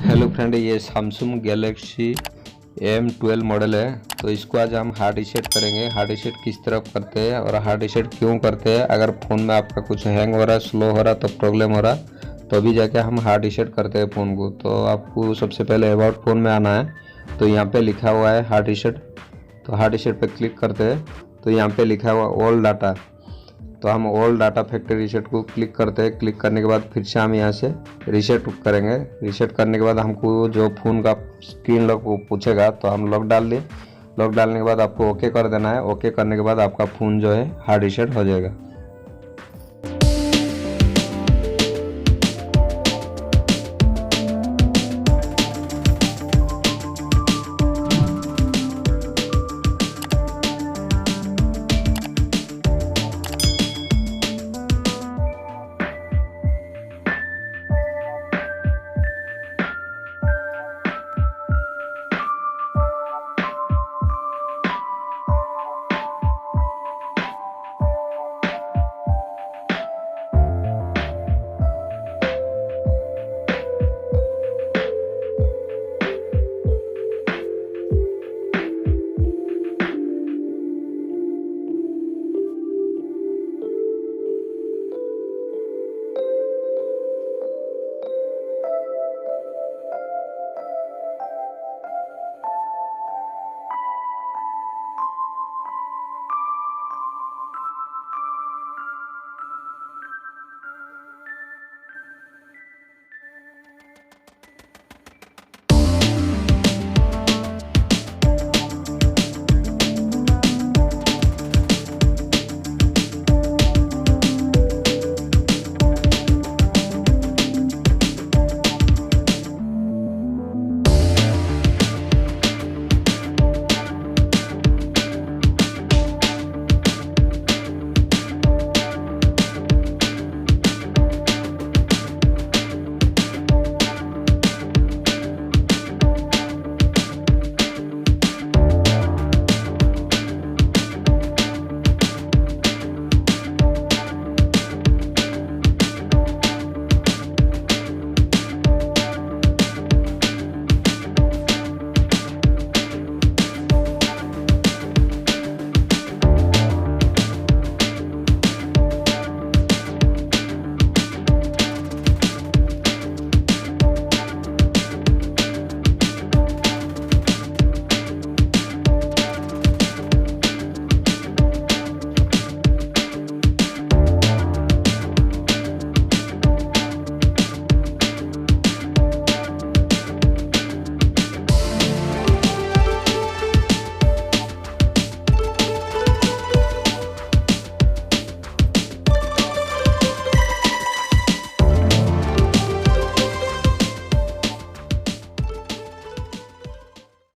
Hello friend, ये Samsung Galaxy M12 model है। तो इसको आज हम हार्ड रीसेट करेंगे। हार्ड रीसेट किस तरह करते हैं और हार्ड रीसेट क्यों करते हैं, अगर फ़ोन में आपका कुछ हैंग हो रहा है, स्लो हो रहा है, तो प्रॉब्लम हो रहा है, तो अभी जाके हम हार्ड रीसेट करते हैं फ़ोन को। तो आपको सबसे पहले अबाउट फ़ोन में आना है। तो यहाँ पे लिखा हुआ है हार्ड रीसेट। तो हार्ड रीसेट पे क्लिक करते हैं तो यहाँ पे लिखा हुआ ऑल डाटा। तो हम ऑल डाटा फैक्ट्री रीसेट को क्लिक करते हैं। क्लिक करने के बाद फिर से हम यहाँ से रीसेट करेंगे। रीसेट करने के बाद हमको जो फ़ोन का स्क्रीन लॉक वो पूछेगा, तो हम लॉक डाल दें। लॉक डालने के बाद आपको ओके कर देना है। ओके करने के बाद आपका फ़ोन जो है हार्ड रीसेट हो जाएगा।